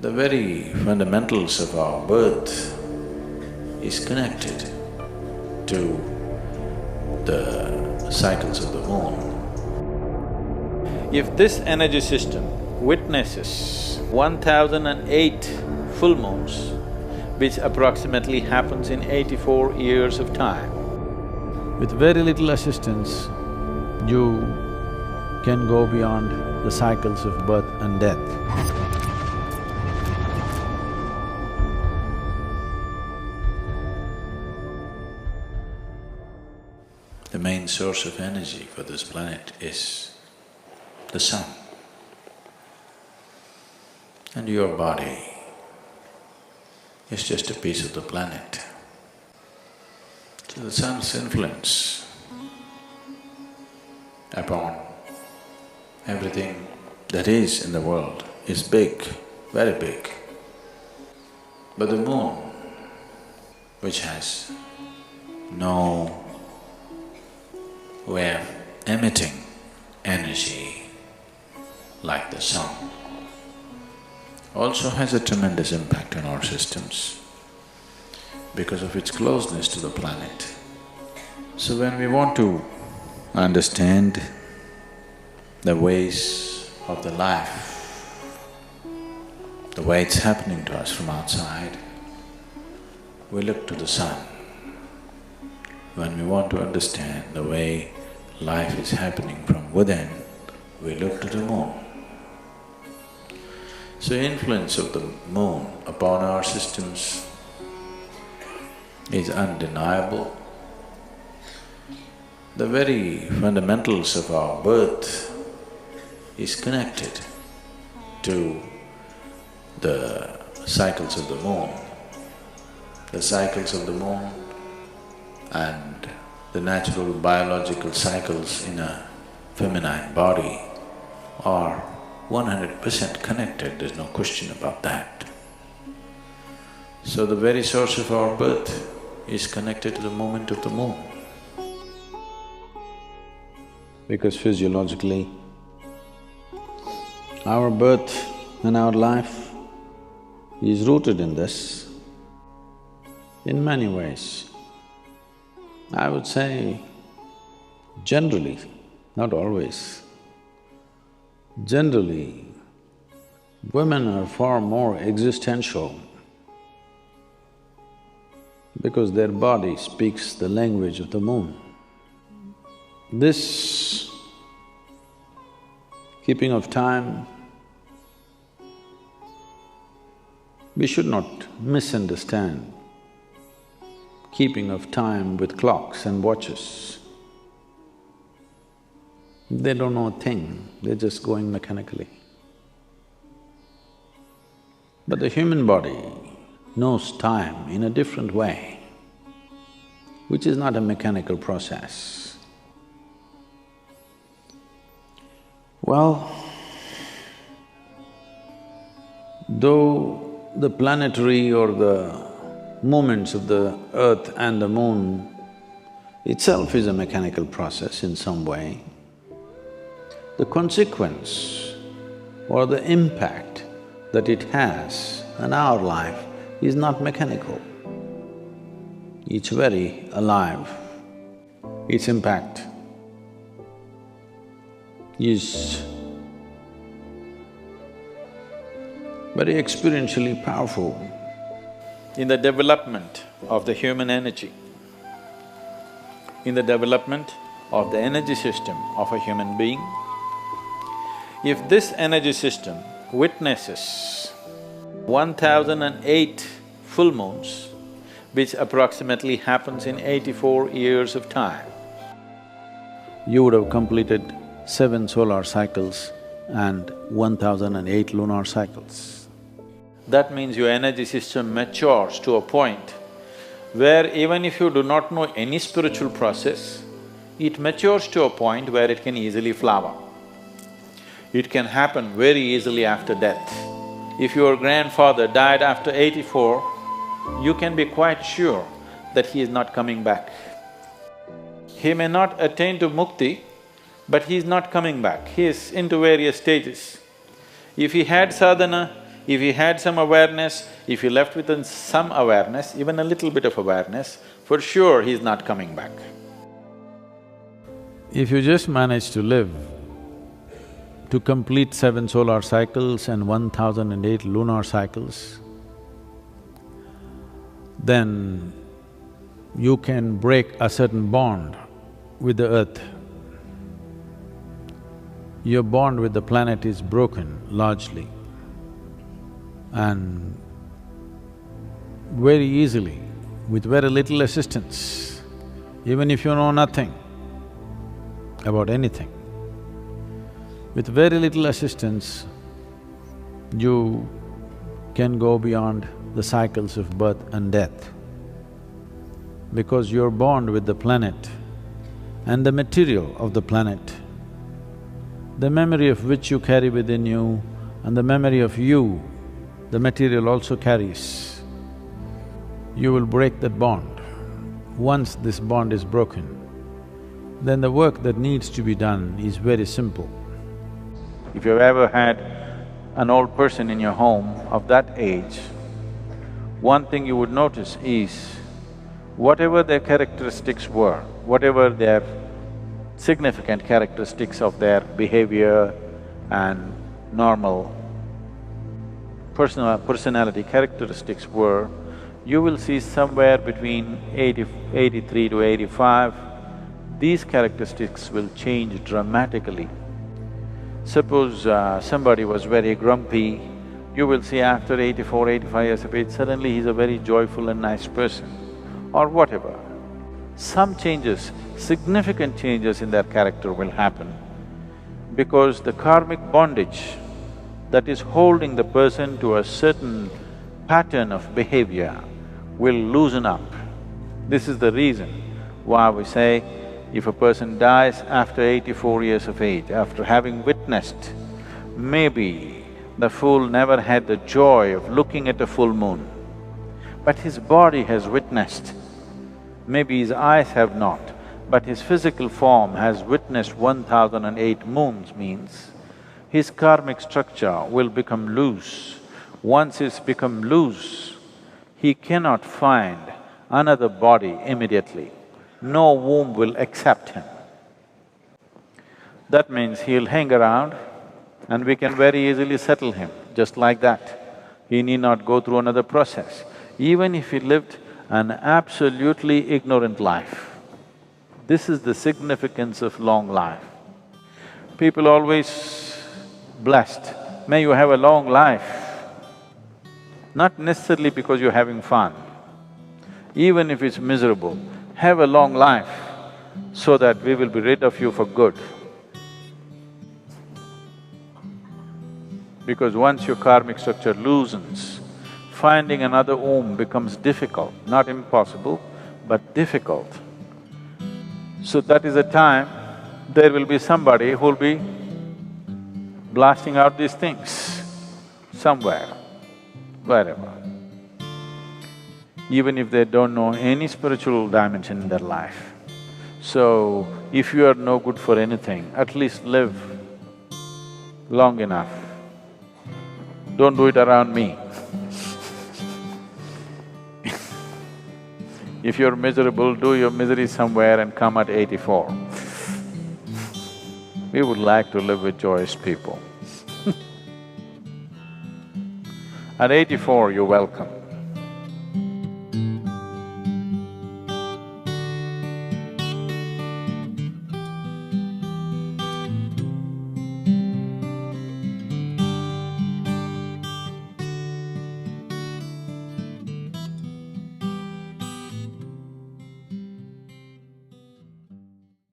The very fundamentals of our birth is connected to the cycles of the moon. If this energy system witnesses 1008 full moons, which approximately happens in 84 years of time, with very little assistance, you can go beyond the cycles of birth and death. The main source of energy for this planet is the sun. And your body is just a piece of the planet. So the sun's influence upon everything that is in the world is big, very big. But the moon, which has no way of emitting energy like the sun, also has a tremendous impact on our systems because of its closeness to the planet. So when we want to understand the ways of the life, the way it's happening to us from outside, we look to the sun. When we want to understand the way life is happening from within, we look to the moon. So influence of the moon upon our systems is undeniable. The very fundamentals of our birth is connected to the cycles of the moon. The cycles of the moon and the natural biological cycles in a feminine body are 100% connected, there's no question about that. So the very source of our birth is connected to the movement of the moon. Because physiologically, our birth and our life is rooted in this in many ways. I would say generally, not always, generally, women are far more existential because their body speaks the language of the moon. This keeping of time, we should not misunderstand keeping of time with clocks and watches. They don't know a thing, they're just going mechanically. But the human body knows time in a different way, which is not a mechanical process. Well, though the planetary or the movements of the earth and the moon itself is a mechanical process in some way, the consequence or the impact that it has on our life is not mechanical. It's very alive. Its impact is very experientially powerful in the development of the human energy, in the development of the energy system of a human being. If this energy system witnesses 1008 full moons, which approximately happens in 84 years of time, you would have completed 7 solar cycles and 1008 lunar cycles. That means your energy system matures to a point where even if you do not know any spiritual process, it matures to a point where it can easily flower. It can happen very easily after death. If your grandfather died after 84, you can be quite sure that he is not coming back. He may not attain to mukti, but he is not coming back, he is into various stages. If he had sadhana, If he had some awareness, if he left with some awareness, even a little bit of awareness, for sure he's not coming back. If you just manage to live to complete 7 solar cycles and 1008 lunar cycles, then you can break a certain bond with the earth. Your bond with the planet is broken largely, and very easily, with very little assistance, even if you know nothing about anything, with very little assistance, you can go beyond the cycles of birth and death. Because your bond with the planet and the material of the planet, the memory of which you carry within you and the memory of you, the material also carries, you will break that bond. Once this bond is broken, then the work that needs to be done is very simple. If you've ever had an old person in your home of that age, one thing you would notice is whatever their characteristics were, whatever their significant characteristics of their behavior and normal personality characteristics were, you will see somewhere between 83 to 85, these characteristics will change dramatically. Suppose somebody was very grumpy, you will see after 84, 85 years of age, suddenly he's a very joyful and nice person, or whatever. Some changes, significant changes in their character will happen because the karmic bondage that is holding the person to a certain pattern of behavior will loosen up. This is the reason why we say, if a person dies after 84 years of age, after having witnessed, maybe the fool never had the joy of looking at a full moon, but his body has witnessed. Maybe his eyes have not, but his physical form has witnessed 1008 moons, means his karmic structure will become loose. Once it's become loose, he cannot find another body immediately. No womb will accept him. That means he'll hang around and we can very easily settle him, just like that. He need not go through another process. Even if he lived an absolutely ignorant life, this is the significance of long life. People always blessed, may you have a long life, not necessarily because you're having fun. Even if it's miserable, have a long life so that we will be rid of you for good. Because once your karmic structure loosens, finding another womb becomes difficult, not impossible, but difficult. So that is the time there will be somebody who'll be blasting out these things somewhere, wherever. Even if they don't know any spiritual dimension in their life. So, if you are no good for anything, at least live long enough. Don't do it around me. If you're miserable, do your misery somewhere and come at 84. We would like to live with joyous people. At 84, you're welcome.